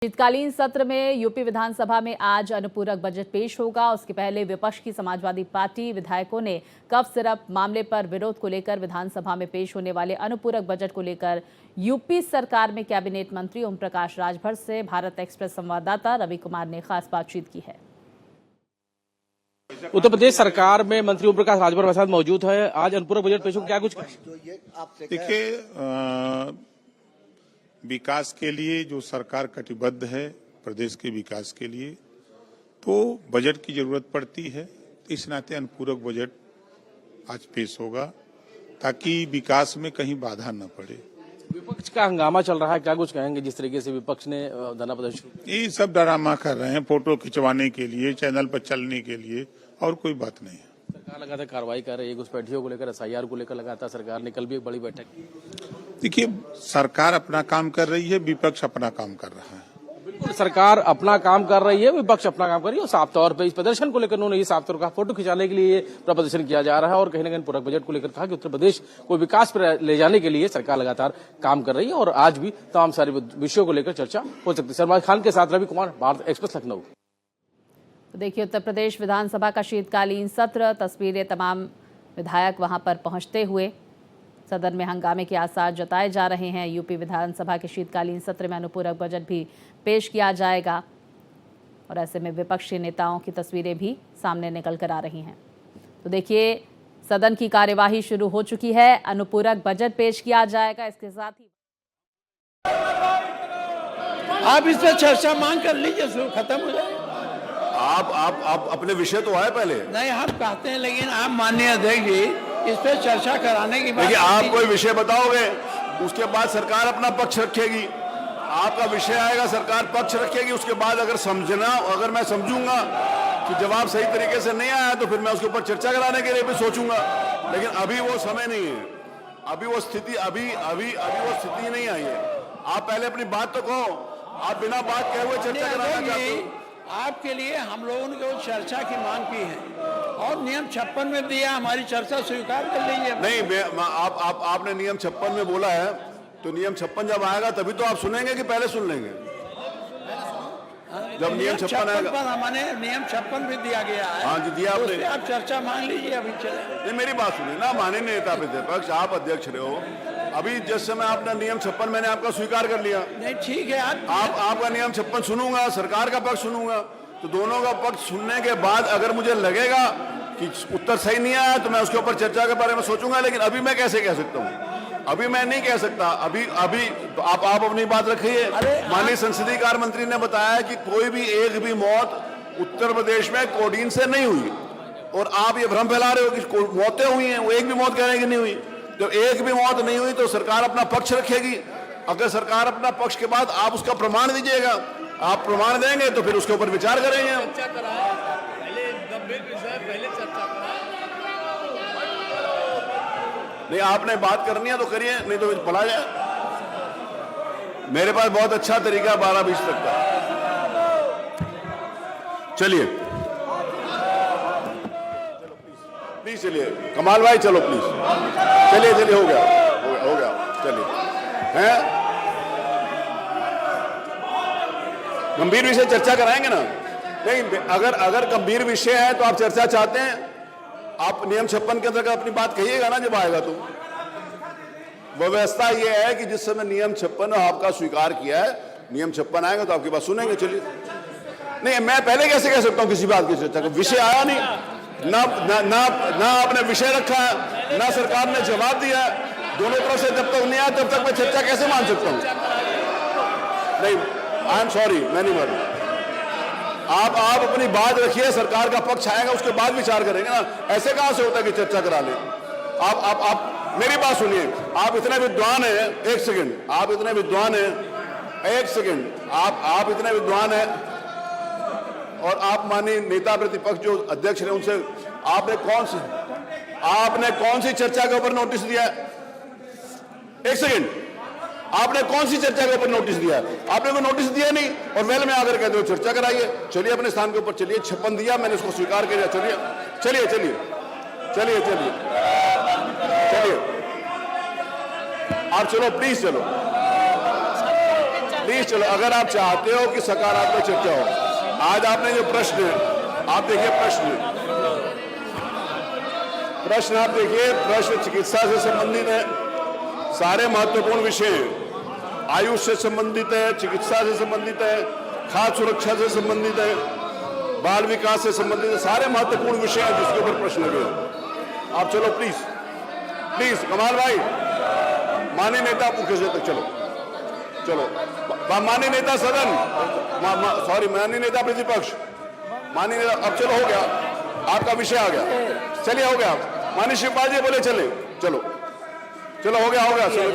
शीतकालीन सत्र में यूपी विधानसभा में आज अनुपूरक बजट पेश होगा। उसके पहले विपक्ष की समाजवादी पार्टी विधायकों ने कफ सिरप मामले पर विरोध को लेकर विधानसभा में पेश होने वाले अनुपूरक बजट को लेकर यूपी सरकार में कैबिनेट मंत्री ओम प्रकाश राजभर से भारत एक्सप्रेस संवाददाता रवि कुमार ने खास बातचीत की है। उत्तर प्रदेश सरकार में मंत्री ओम प्रकाश राजभर मेरे साथ मौजूद है। आज अनुपूरक बजट पेश होगा, क्या कुछ देखिए, विकास के लिए जो सरकार कटिबद्ध है, प्रदेश के विकास के लिए, तो बजट की जरूरत पड़ती है। इस नाते अनुपूरक बजट आज पेश होगा ताकि विकास में कहीं बाधा न पड़े। विपक्ष का हंगामा चल रहा है, क्या कुछ कहेंगे? जिस तरीके से विपक्ष ने धरना प्रदर्शन, ये सब ड्रामा कर रहे हैं, फोटो खिंचवाने के लिए, चैनल पर चलने के लिए, और कोई बात नहीं है। सरकार लगातार कार्रवाई कर रही है, घुसपैठियों को लेकर, SIR को लेकर लगातार सरकार ने कल भी एक बड़ी बैठक की। देखिए, सरकार अपना काम कर रही है, विपक्ष अपना काम कर रहा है। बिल्कुल, सरकार अपना काम कर रही है, विपक्ष अपना काम कर रही है। और साफ तौर पर इस प्रदर्शन को लेकर उन्होंने ये साफ तौर पर फोटो खिंचाने के लिए प्रदर्शन किया जा रहा है और कहीं न कहीं पूरक बजट को लेकर कहा कि उत्तर प्रदेश को विकास पर ले जाने के लिए सरकार लगातार काम कर रही है और आज भी तमाम सारे विषयों को लेकर चर्चा हो सकती है। सलमान खान के साथ रवि कुमार, भारत एक्सप्रेस, लखनऊ। तो देखिए, उत्तर प्रदेश विधानसभा का शीतकालीन सत्र, तस्वीरें तमाम विधायक वहां पर पहुंचते हुए सदन में हंगामे के आसार जताए जा रहे हैं। यूपी विधानसभा के शीतकालीन सत्र में अनुपूरक बजट भी पेश किया जाएगा और ऐसे में विपक्षी नेताओं की तस्वीरें भी सामने निकल कर आ रही हैं। तो देखिए, सदन की कार्यवाही शुरू हो चुकी है, अनुपूरक बजट पेश किया जाएगा। इसके साथ ही आप इस पर चर्चा मांग कर लीजिए, खत्म हो जाए। आप अपने विषय तो आए पहले। नहीं, हम कहते हैं, लेकिन आप माननीय अध्यक्ष जी इस पे चर्चा कराने की बात। देखिए, आप कोई विषय बताओगे, उसके बाद सरकार अपना पक्ष रखेगी। आपका विषय आएगा, सरकार पक्ष रखेगी। उसके बाद अगर मैं समझूंगा कि जवाब सही तरीके से नहीं आया तो फिर मैं उसके ऊपर चर्चा कराने के लिए भी सोचूंगा। लेकिन अभी वो समय नहीं है, अभी वो स्थिति नहीं आई है। आप पहले अपनी बात तो कहो। आप बिना बात कहे हुए चर्चा कराना चाहते हो। आपके लिए हम लोगों ने केवल चर्चा की मांग की है और नियम 56 में दिया, हमारी चर्चा स्वीकार कर लीजिए। नहीं, आपने नियम 56 में बोला है, तो नियम 56 जब आएगा तभी तो आप सुनेंगे कि पहले सुन लेंगे? जब नियम 56 आएगा, हमारे नियम 56 भी दिया गया है। हाँ जी, दिया आपने। आप चर्चा मांग लीजिए, अभी चले। नहीं, मेरी बात सुनिए ना, माने नेता प्रतिपक्ष, आप अध्यक्ष रहे हो। अभी जिस समय आपने नियम 56 मैंने आपका स्वीकार कर लिया। नहीं, ठीक है, आपका नियम 56 सुनूंगा, सरकार का पक्ष सुनूंगा, तो दोनों का पक्ष सुनने के बाद अगर मुझे लगेगा कि उत्तर सही नहीं आया तो मैं उसके ऊपर चर्चा के बारे में सोचूंगा। लेकिन अभी मैं कैसे कह सकता हूँ? अभी मैं नहीं कह सकता। अभी आप अपनी बात रखिए। माननीय संसदीय कार्य मंत्री ने बताया कि कोई भी एक भी मौत उत्तर प्रदेश में कोडीन से नहीं हुई, और आप ये भ्रम फैला रहे हो कि मौतें हुई हैं। वो एक भी मौत कहने की नहीं हुई। जब एक भी मौत नहीं हुई तो सरकार अपना पक्ष रखेगी। अगर सरकार अपना पक्ष के बाद आप उसका प्रमाण दीजिएगा, आप प्रमाण देंगे तो फिर उसके ऊपर विचार करेंगे। नहीं, आपने बात करनी है तो करिए, नहीं तो भला जाए। मेरे पास बहुत अच्छा तरीका 12-20 तक का। चलिए प्लीज, चलिए कमाल भाई, चलो प्लीज, चलिए हो गया, चलिए। हैं, गंभीर विषय चर्चा कराएंगे ना? नहीं, अगर गंभीर विषय है तो आप चर्चा चाहते हैं, आप नियम 56 के अंतर्गत अपनी बात कहिएगा ना जब आएगा तो। व्यवस्था यह है कि जिस समय नियम 56 आपका स्वीकार किया है, नियम 56 आएगा तो आपकी बात सुनेंगे। चलिए। नहीं, मैं पहले कैसे कह सकता हूं किसी बात की चर्चा का? विषय आया नहीं, ना आपने विषय रखा है, ना सरकार ने जवाब दिया। दोनों तरफ से जब तक नहीं आया तब तक मैं चर्चा कैसे मान सकता हूं? नहीं, आई एम सॉरी, मैं नहीं मानूं। आप अपनी बात रखिए, सरकार का पक्ष आएगा उसके बाद विचार करेंगे ना। ऐसे कहां से होता है कि चर्चा करा ले? आप मेरी बात सुनिए। आप इतने विद्वान हैं, एक सेकंड, आप इतने विद्वान हैं, एक सेकंड, आप इतने विद्वान हैं और आप माननीय नेता प्रतिपक्ष जो अध्यक्ष हैं, उनसे आपने कौन सी चर्चा के ऊपर नोटिस दिया है? एक सेकंड, आपने कौन सी चर्चा के ऊपर नोटिस दिया है? आपने कोई नोटिस दिया नहीं और वेल में आकर कहते हो चर्चा कराइए। चलिए अपने स्थान के ऊपर चलिए। 56 दिया, मैंने उसको स्वीकार किया। चलिए आप चलो, प्लीज चलो। प्लीज चलो, अगर आप चाहते हो कि सकारात्मक चर्चा हो, आज आपने जो प्रश्न आप देखिए, प्रश्न आप देखिए, प्रश्न चिकित्सा से संबंधित है, सारे महत्वपूर्ण विषय हैं, आयुष से संबंधित है, चिकित्सा से संबंधित है, खाद्य सुरक्षा से संबंधित है, बाल विकास से संबंधित है, सारे महत्वपूर्ण विषय हैं जिसके ऊपर प्रश्न लगे हैं। आप चलो प्लीज प्लीज, कमाल भाई, माननीय नेता मुख्य सचेतक, चलो चलो, माननीय नेता सदन, सॉरी माननीय नेता प्रतिपक्ष, माननीय नेता, अब चलो हो गया, आपका विषय आ गया, चलिए हो गया, माननीय शिवपाल जी बोले चले, चलो चलो हो गया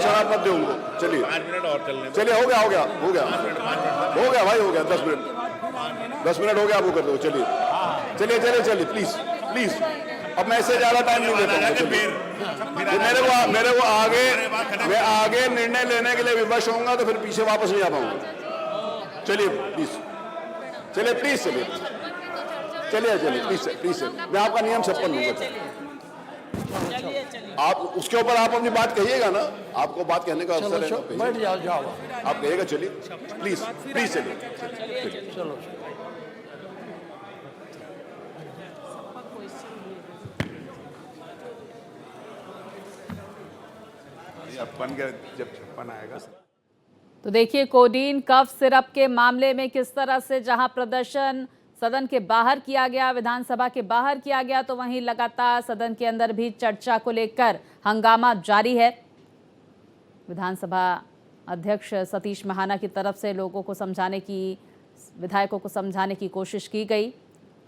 शराब मत दो उनको, चलिए 5 मिनट और चलने, चलिए हो गया भाई, हो गया 10 मिनट हो गया, आप वो कर दो, चलिए प्लीज, अब मैं इससे ज्यादा टाइम नहीं देता हूँ, मेरे को आगे, मैं आगे निर्णय लेने के लिए विवश होऊंगा तो फिर पीछे वापस नहीं आ पाऊंगा। चलिए प्लीज, प्लीज, मैं आपका नियम 56 लूंगा, आप उसके ऊपर आप अपनी बात कहिएगा ना, आपको बात कहने का अवसर है, बैठ जाओ, आप कहिएगा, चलिए प्लीज चलिए, चलो। बन गया जब 56 आएगा। तो देखिए, कोडीन कफ सिरप के मामले में किस तरह से जहां प्रदर्शन सदन के बाहर किया गया, विधानसभा के बाहर किया गया, तो वहीं लगातार सदन के अंदर भी चर्चा को लेकर हंगामा जारी है। विधानसभा अध्यक्ष सतीश महाना की तरफ से लोगों को समझाने की, विधायकों को समझाने की कोशिश की गई।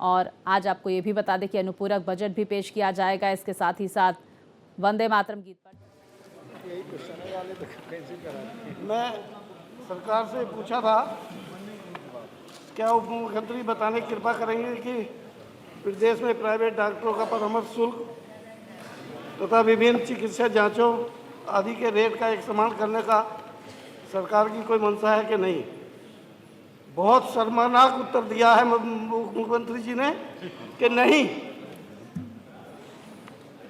और आज आपको ये भी बता दें कि अनुपूरक बजट भी पेश किया जाएगा। इसके साथ ही साथ वंदे मातरम गीत पर मैं सरकार से पूछा था, क्या उप मुख्यमंत्री बताने की कृपा करेंगे कि प्रदेश में प्राइवेट डॉक्टरों का परामर्श शुल्क तथा विभिन्न चिकित्सा जांचों आदि के रेट का एक समान करने का सरकार की कोई मंशा है कि नहीं। बहुत शर्मनाक उत्तर दिया है मुख्यमंत्री जी ने कि नहीं।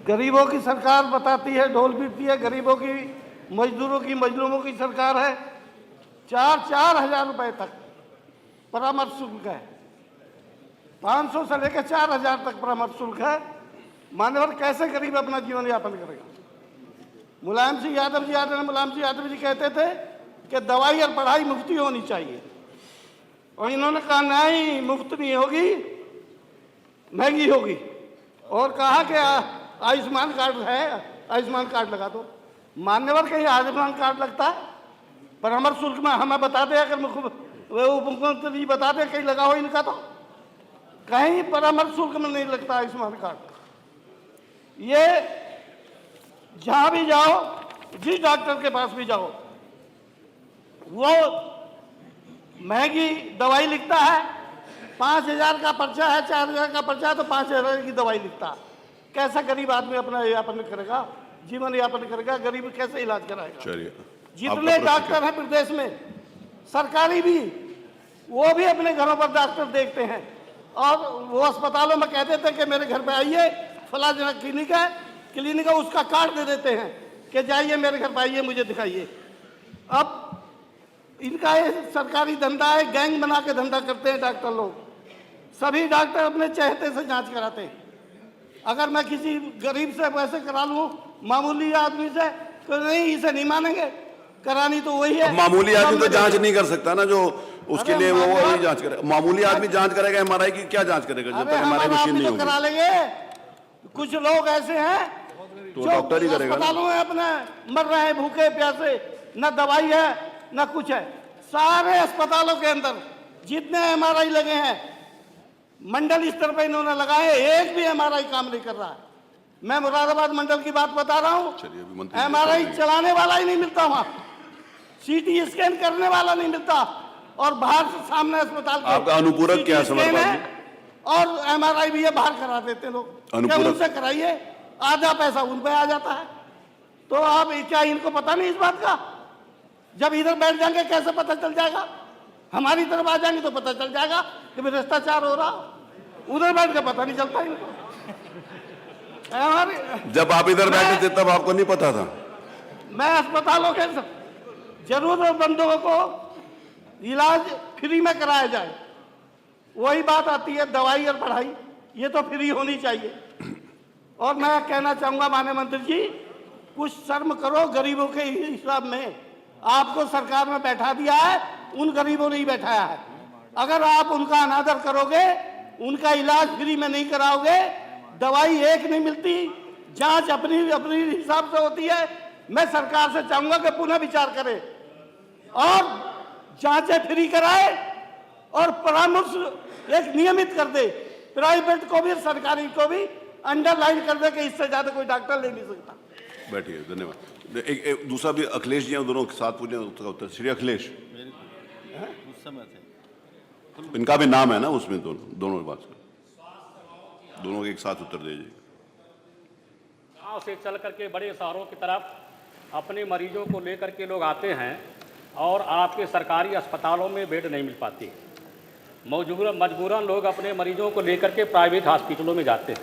गरीबों की सरकार बताती है, ढोल पीटती है, गरीबों की, मजदूरों की, मजलूमों की सरकार है। 4-4 हजार रुपए तक परामर्श शुल्क है, 500 से लेकर 4,000 तक परामर्श शुल्क है। मान्यवर कैसे गरीब अपना जीवन यापन करेगा। मुलायम सिंह यादव जी कहते थे कि दवाई और पढ़ाई मुफ्ती होनी चाहिए, और इन्होंने कहा नहीं, मुफ्त नहीं होगी, महंगी होगी। और कहा कि आयुष्मान कार्ड है, आयुष्मान कार्ड लगा दो। मान्यवर कहीं आयुष्मान कार्ड लगता है? परामर्श शुल्क में हमें बता दे, अगर उप मुख्यमंत्री बता दे कहीं लगा हो इनका, तो कहीं परामर्श शुल्क में नहीं लगता आयुष्मान कार्ड। ये जहां भी जाओ, जिस डॉक्टर के पास भी जाओ, वो महंगी दवाई लिखता है। 5,000 का पर्चा है, 4,000 का पर्चा है, तो 5,000 की दवाई लिखता है। कैसा गरीब आदमी अपना यापन करेगा, जीवन यापन करेगा, गरीब कैसे इलाज कराएगा। जितने डॉक्टर हैं प्रदेश में, सरकारी भी, वो भी अपने घरों पर डॉक्टर देखते हैं, और वो अस्पतालों में कह देते हैं कि मेरे घर पे आइए, फला जना क्लिनिक है, उसका कार्ड दे देते हैं कि जाइए मेरे घर पे आइए, मुझे दिखाइए। अब इनका ये सरकारी धंधा है, गैंग बना के धंधा करते हैं डॉक्टर लोग। सभी डॉक्टर अपने चहेते से जांच कराते हैं। अगर मैं किसी गरीब से पैसे करा लूँ, मामूली आदमी से, तो नहीं, इसे नहीं मानेंगे, करानी तो वही है। मामूली आदमी तो जांच नहीं कर सकता ना, जो उसके लिए वो वही जांच करे। मामूली आदमी जांच करेगा, एमआरआई की क्या जांच करेगा जब तक एमआरआई मशीन नहीं होगी। करा लेंगे। कुछ लोग ऐसे हैं तो डॉक्टर ही करेगा। अस्पतालों में अपने मर रहे हैं भूखे प्यासे, न दवाई है न कुछ है। सारे अस्पतालों के अंदर जितने एमआरआई लगे हैं, मंडल स्तर पर इन्होंने लगाए, एक भी एमआरआई काम नहीं कर रहा है। मैं मुरादाबाद मंडल की बात बता रहा हूँ, एमआरआई चलाने वाला ही नहीं मिलता वहां, सीटी स्कैन करने वाला नहीं मिलता, और बाहर से सामने अस्पताल आपका अनुपूरक क्या है? और एमआरआई भी ये बाहर करा देते लोग, क्या उनसे कराइए, आधा पैसा उन पे आ जाता है। तो आप क्या इनको पता नहीं इस बात का? जब इधर बैठ जाएंगे कैसे पता चल जाएगा? हमारी तरफ आ जाएंगे तो पता चल जाएगा कि भ्रष्टाचार हो रहा, उधर बैठ के पता नहीं चलता इनको। जब आप इधर बैठे थे तब आपको नहीं पता था? मैं अस्पतालों के जरूरतमंदों को इलाज फ्री में कराया जाए। वही बात आती है दवाई और पढ़ाई, ये तो फ्री होनी चाहिए। और मैं कहना चाहूंगा माननीय मंत्री जी, कुछ शर्म करो गरीबों के हिसाब में। आपको सरकार में बैठा दिया है, उन गरीबों ने ही बैठाया है। अगर आप उनका अनादर करोगे, उनका इलाज फ्री में नहीं कराओगे, दवाई एक नहीं मिलती, जांच अपनी अपनी हिसाब से होती है। मैं सरकार से चाहूंगा कि पुनः विचार करे और जांचें फ्री कराए और परामर्श एक नियमित कर दे। प्राइवेट को भी सरकारी को भी अंडरलाइन कर दे कि इससे ज्यादा कोई डॉक्टर ले नहीं सकता। बैठिए, धन्यवाद। एक दूसरा भी अखिलेश जी हैं, दोनों के साथ पूछें उसका उत्तर। श्री अखिलेश, इनका भी नाम है ना उसमें, दोनों बात दोनों एक साथ उत्तर दीजिए। गाँव से चल करके बड़े शहरों की तरफ अपने मरीजों को लेकर के लोग आते हैं और आपके सरकारी अस्पतालों में बेड नहीं मिल पाती। मजबूरन लोग अपने मरीजों को लेकर के प्राइवेट हॉस्पिटलों में जाते हैं।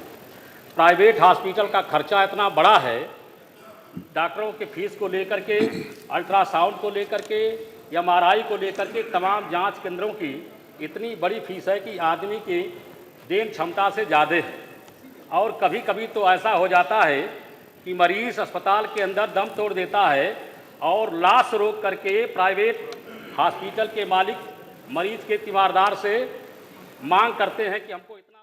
प्राइवेट हॉस्पिटल का खर्चा इतना बड़ा है, डॉक्टरों के फीस को लेकर के, अल्ट्रासाउंड को लेकर के, MRI को लेकर के, तमाम जांच केंद्रों की इतनी बड़ी फीस है कि आदमी की देन क्षमता से ज़्यादा है। और कभी कभी तो ऐसा हो जाता है कि मरीज अस्पताल के अंदर दम तोड़ देता है और लाश रोक करके प्राइवेट हॉस्पिटल के मालिक मरीज के तीमारदार से मांग करते हैं कि हमको इतना।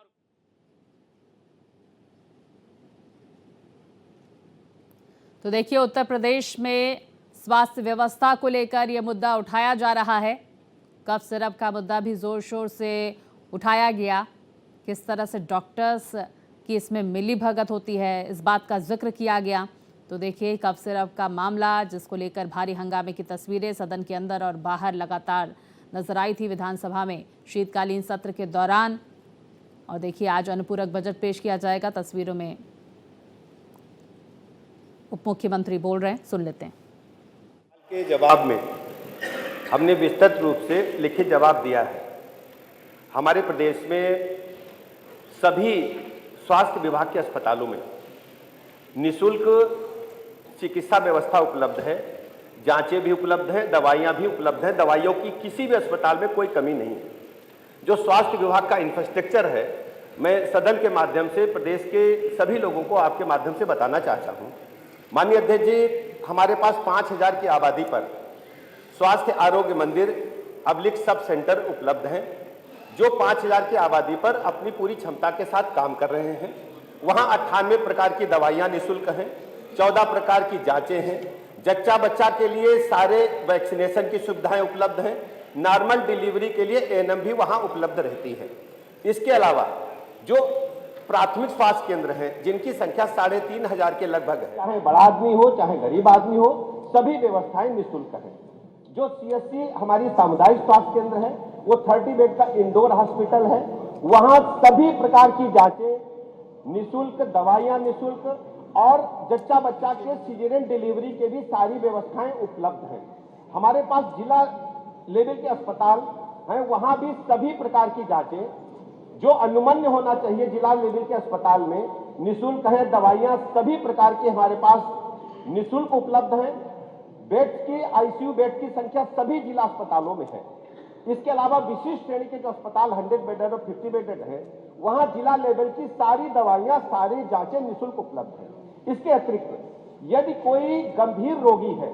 तो देखिए, उत्तर प्रदेश में स्वास्थ्य व्यवस्था को लेकर यह मुद्दा उठाया जा रहा है। कफ सिरप का मुद्दा भी जोर शोर से उठाया गया। किस तरह से डॉक्टर्स की इसमें मिलीभगत होती है, इस बात का जिक्र किया गया। तो देखिए, कफ सिरप का मामला जिसको लेकर भारी हंगामे की तस्वीरें सदन के अंदर और बाहर लगातार नजर आई थी विधानसभा में शीतकालीन सत्र के दौरान। और देखिए, आज अनुपूरक बजट पेश किया जाएगा। तस्वीरों में उप मुख्यमंत्री बोल रहे हैं, सुन लेते हैं। के जवाब में हमने विस्तृत रूप से लिखित जवाब दिया है। हमारे प्रदेश में सभी स्वास्थ्य विभाग के अस्पतालों में निःशुल्क चिकित्सा व्यवस्था उपलब्ध है, जांचें भी उपलब्ध हैं, दवाइयां भी उपलब्ध हैं। दवाइयों की किसी भी अस्पताल में कोई कमी नहीं है। जो स्वास्थ्य विभाग का इंफ्रास्ट्रक्चर है, मैं सदन के माध्यम से प्रदेश के सभी लोगों को आपके माध्यम से बताना चाहता हूं। माननीय अध्यक्ष जी, हमारे पास 5000 की आबादी पर स्वास्थ्य आरोग्य मंदिर अब्लिक सब सेंटर उपलब्ध हैं, जो 5000 की आबादी पर अपनी पूरी क्षमता के साथ काम कर रहे हैं। वहां 98 प्रकार की दवाइयां निःशुल्क हैं, 14 प्रकार की जांचें हैं, जच्चा बच्चा के लिए सारे वैक्सीनेशन की सुविधाएं उपलब्ध हैं, नॉर्मल डिलीवरी के लिए ANM भी वहां उपलब्ध रहती है। इसके अलावा जो प्राथमिक स्वास्थ्य केंद्र हैं, जिनकी संख्या 3500 के लगभग है, चाहे बड़ा आदमी हो चाहे गरीब आदमी हो, सभी व्यवस्थाएं निःशुल्क हैं। जो CSC हमारी सामुदायिक स्वास्थ्य केंद्र है, वो 30 बेड का इंडोर हॉस्पिटल है। वहां सभी प्रकार की जांचें निःशुल्क, दवाइयां निःशुल्क और जच्चा बच्चा के सीजरियन डिलीवरी के भी सारी व्यवस्थाएं उपलब्ध हैं। हमारे पास जिला लेवल के अस्पताल हैं, वहां भी सभी प्रकार की जांचें जो अनुमन्य होना चाहिए जिला लेवल के अस्पताल में निःशुल्क है। दवाइयां सभी प्रकार की हमारे पास निःशुल्क उपलब्ध हैं। बेड्स की, ICU बेड की संख्या सभी जिला अस्पतालों में है। इसके अलावा विशिष्ट श्रेणी के जो अस्पताल 100 बेडेड और 50 बेडेड है, वहां जिला लेवल की सारी दवाइयां, सारी जांचें निःशुल्क उपलब्ध है। इसके अतिरिक्त यदि कोई गंभीर रोगी है,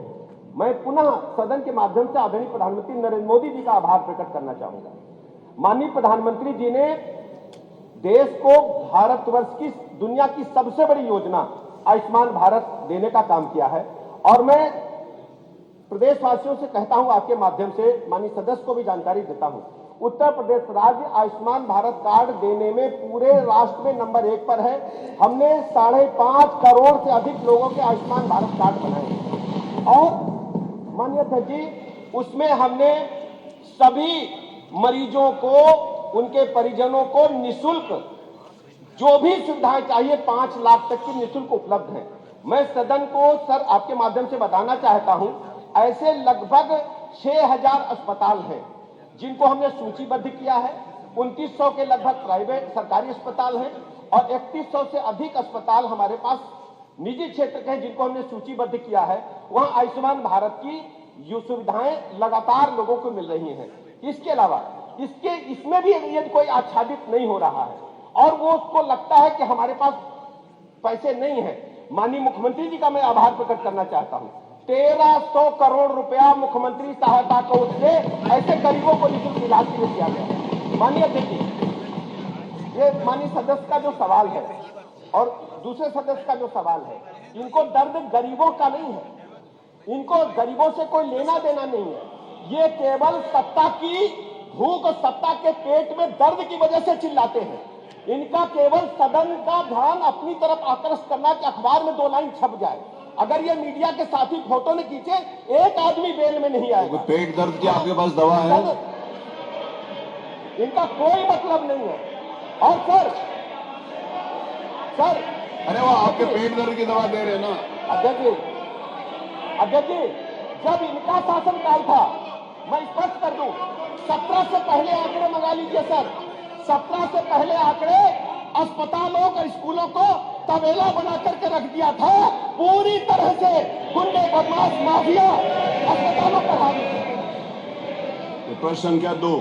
मैं पुनः सदन के माध्यम से आदरणीय प्रधानमंत्री नरेंद्र मोदी जी का आभार प्रकट करना चाहूंगा। माननीय प्रधानमंत्री जी ने देश को भारतवर्ष की दुनिया की सबसे बड़ी योजना आयुष्मान भारत देने का काम किया है। और मैं प्रदेशवासियों से कहता हूं, आपके माध्यम से माननीय सदस्य को भी जानकारी देता हूं, उत्तर प्रदेश राज्य आयुष्मान भारत कार्ड देने में पूरे राष्ट्र में नंबर 1 पर है। हमने 5.5 करोड़ से अधिक लोगों के आयुष्मान भारत कार्ड बनाए हैं। और माननीय अध्यक्ष जी, उसमें हमने सभी मरीजों को, उनके परिजनों को निःशुल्क जो भी सुविधाएं चाहिए 5 लाख तक की निःशुल्क उपलब्ध है। मैं सदन को सर आपके माध्यम से बताना चाहता हूं, ऐसे लगभग 6000 अस्पताल हैं जिनको हमने सूचीबद्ध किया है। 2900 के लगभग प्राइवेट सरकारी अस्पताल हैं और 3100 से अधिक अस्पताल हमारे पास निजी क्षेत्र के हैं जिनको हमने सूचीबद्ध किया है। वहां आयुष्मान भारत की ये सुविधाएं लगातार लोगों को मिल रही हैं। इसके अलावा इसमें भी यदि कोई आच्छादित नहीं हो रहा है और वो उसको लगता है कि हमारे पास पैसे नहीं है, माननीय मुख्यमंत्री जी का मैं आभार प्रकट करना चाहता हूं। 1300 करोड़ रुपया मुख्यमंत्री सहायता कोष से ऐसे गरीबों को निःशुल्क इलाज के लिए दिया गया। माननीय अध्यक्ष जी, ये माननीय सदस्य का जो सवाल है और दूसरे सदस्य का जो सवाल है, इनको दर्द गरीबों का नहीं है, इनको गरीबों से कोई लेना देना नहीं है। ये केवल सत्ता की भूख, सत्ता के पेट में दर्द की वजह से चिल्लाते हैं। इनका केवल सदन का ध्यान अपनी तरफ आकर्षित करना कि अखबार में 2 लाइन छप जाए। अगर ये मीडिया के साथी फोटो न खींचे, एक आदमी बेल में नहीं आएगा। पेट दर्द की आपके पास दवा है? इनका कोई मतलब नहीं है। और सर अरे वो आपके पेट दर्द की दवा दे रहे ना। अध्यक्ष जी, जब इनका शासनकाल था, मैं स्पष्ट कर दूं, 17 से पहले आंकड़े मंगा लीजिए सर। 17 से पहले आंकड़े अस्पतालों और स्कूलों को तबेला बना करके रख दिया था। पूरी तरह से गुंडे, बदमाश, माफिया अस्पतालों पर हावी थे। प्रश्न संख्या 2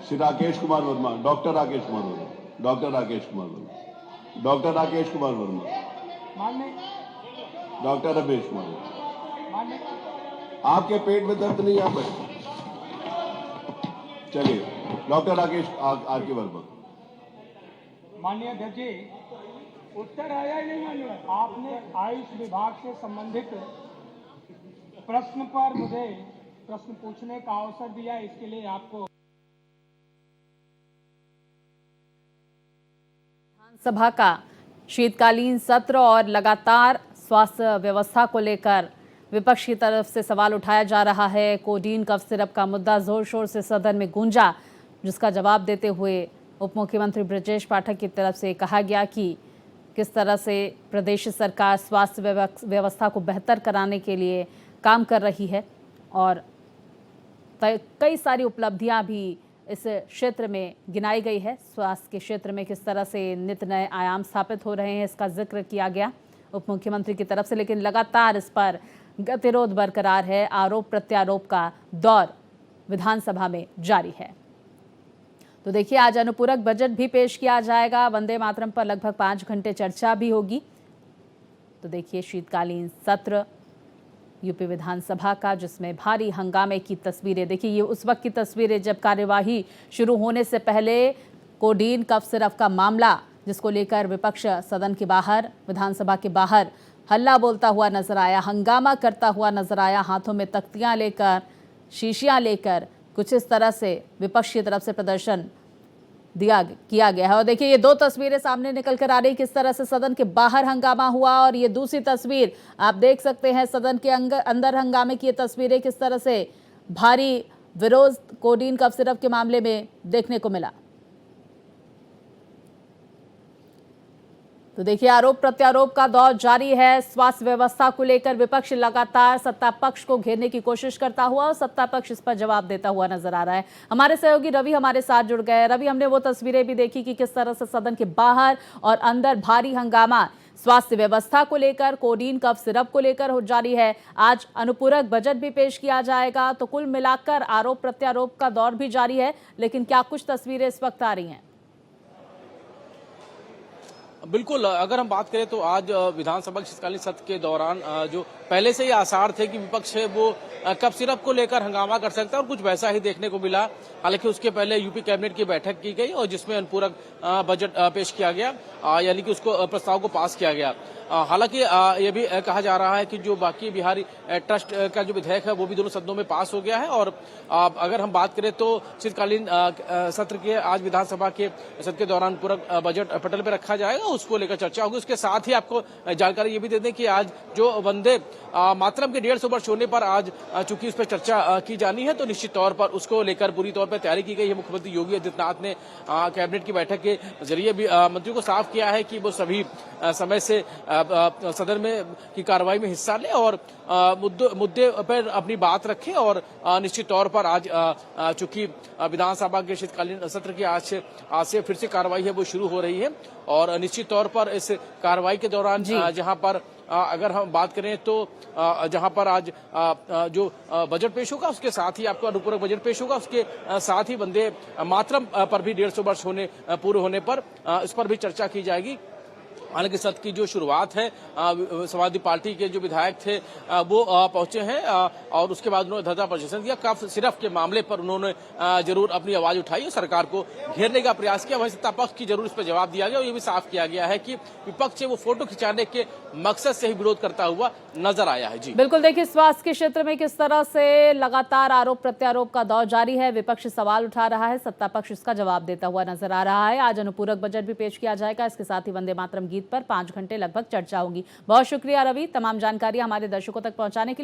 Shri Rakesh Kumar Verma, doctor Rakesh Kumar Verma, doctor Rakesh Kumar Verma, doctor Rakesh Kumar Verma, doctor Ramesh Kumar Verma. आपके पेट में दर्द नहीं है? चलिए, डॉक्टर राकेश आर के वर्मा। माननीय अध्यक्ष जी, उत्तर आया ही नहीं। माननीय, आपने आयुष विभाग से संबंधित प्रश्न पर मुझे प्रश्न पूछने का अवसर दिया, इसके लिए आपको। विधानसभा का शीतकालीन सत्र और लगातार स्वास्थ्य व्यवस्था को लेकर विपक्ष की तरफ से सवाल उठाया जा रहा है। कोडीन कफ सिरप का मुद्दा जोर शोर से सदन में गूंजा, जिसका जवाब देते हुए उप मुख्यमंत्री ब्रजेश पाठक की तरफ से कहा गया कि किस तरह से प्रदेश सरकार स्वास्थ्य व्यवस्था को बेहतर कराने के लिए काम कर रही है और कई सारी उपलब्धियां भी इस क्षेत्र में गिनाई गई है। स्वास्थ्य के क्षेत्र में किस तरह से नित नए आयाम स्थापित हो रहे हैं, इसका जिक्र किया गया उप मुख्यमंत्री की तरफ से। लेकिन लगातार इस पर गतिरोध बरकरार है। आरोप प्रत्यारोप का दौर विधानसभा में जारी है। तो देखिए, आज अनुपूरक बजट भी पेश किया जाएगा। वंदे मातरम पर लगभग 5 घंटे चर्चा भी होगी। तो देखिए, शीतकालीन सत्र यूपी विधानसभा का, जिसमें भारी हंगामे की तस्वीरें। देखिए, ये उस वक्त की तस्वीरें जब कार्यवाही शुरू होने से पहले कोडीन कफ सिरप का मामला, जिसको लेकर विपक्ष सदन के बाहर, विधानसभा के बाहर हल्ला बोलता हुआ नजर आया, हंगामा करता हुआ नजर आया, हाथों में तख्तियां लेकर, शीशियां लेकर कुछ इस तरह से विपक्ष की तरफ से प्रदर्शन किया गया है। और देखिए, ये 2 तस्वीरें सामने निकल कर आ रही, किस तरह से सदन के बाहर हंगामा हुआ, और ये दूसरी तस्वीर आप देख सकते हैं सदन के अंदर हंगामे की ये तस्वीरें, किस तरह से भारी विरोध कोडीन कफ सिरप के मामले में देखने को मिला। तो देखिए, आरोप प्रत्यारोप का दौर जारी है। स्वास्थ्य व्यवस्था को लेकर विपक्ष लगातार सत्ता पक्ष को घेरने की कोशिश करता हुआ और सत्ता पक्ष इस पर जवाब देता हुआ नजर आ रहा है। हमारे सहयोगी रवि हमारे साथ जुड़ गए। रवि, हमने वो तस्वीरें भी देखी कि किस तरह से सदन के बाहर और अंदर भारी हंगामा स्वास्थ्य व्यवस्था को लेकर, कोडीन कफ सिरप को लेकर हो जारी है। आज अनुपूरक बजट भी पेश किया जाएगा। तो कुल मिलाकर आरोप प्रत्यारोप का दौर भी जारी है। लेकिन क्या कुछ तस्वीरें इस वक्त आ रही हैं? बिल्कुल, अगर हम बात करें तो आज विधानसभा के शीतकालीन सत्र के दौरान जो पहले से ही आसार थे कि विपक्ष है वो कफ सिरप को लेकर हंगामा कर सकता है, और कुछ वैसा ही देखने को मिला। हालांकि उसके पहले यूपी कैबिनेट की बैठक की गई और जिसमें अनुपूरक बजट पेश किया गया, यानी कि उसको प्रस्ताव को पास किया गया। हालांकि ये भी कहा जा रहा है कि जो बाकी बिहारी ट्रस्ट का जो विधेयक है वो भी दोनों सदनों में पास हो गया है। और अगर हम बात करें तो शीतकालीन सत्र के आज विधानसभा के सत्र के दौरान पूरा बजट पटल पर रखा जाएगा, उसको लेकर चर्चा होगी। उसके साथ ही आपको जानकारी ये भी दे दें कि आज जो वंदे मातरम के 150 वर्ष होने पर आज चूंकि उस पर चर्चा की जानी है, तो निश्चित तौर पर उसको लेकर पूरी तौर पर तैयारी की गई है। मुख्यमंत्री योगी आदित्यनाथ ने कैबिनेट की बैठक के जरिए भी मंत्रियों को साफ किया है कि वो सभी समय से सदन में की कार्रवाई में हिस्सा लें और मुद्दे पर अपनी बात रखें। और निश्चित तौर पर आज चूंकि विधानसभा के शीतकालीन सत्र की आज से फिर से कार्रवाई है वो शुरू हो रही है और निश्चित तौर पर इस कार्रवाई के दौरान जहां पर अगर हम बात करें तो जहां पर आज जो बजट पेश होगा उसके साथ ही आपको अनुपूरक बजट पेश होगा, उसके साथ ही वंदे मातरम पर भी 150 वर्ष पूरे होने पर इस पर भी चर्चा की जाएगी। हालांकि सत्र की जो शुरुआत है समाजवादी पार्टी के जो विधायक थे वो पहुंचे हैं और उसके बाद उन्होंने धरना प्रदर्शन किया। कफ सिरफ के मामले पर उन्होंने जरूर अपनी आवाज उठाई और सरकार को घेरने का प्रयास किया। वहीं सत्ता पक्ष की जरूर इस पर जवाब दिया गया और ये भी साफ किया गया है कि विपक्ष वो फोटो खिंचाने के मकसद से ही विरोध करता हुआ नजर आया है। जी बिल्कुल, देखिए स्वास्थ्य के क्षेत्र में किस तरह से लगातार आरोप प्रत्यारोप का दौर जारी है। विपक्ष सवाल उठा रहा है, सत्ता पक्ष इसका जवाब देता हुआ नजर आ रहा है। आज अनुपूरक बजट भी पेश किया जाएगा, इसके साथ ही वंदे मातरम गीत पर 5 घंटे लगभग चर्चा होगी। बहुत शुक्रिया रवि, तमाम जानकारी हमारे दर्शकों तक पहुंचाने के लिए।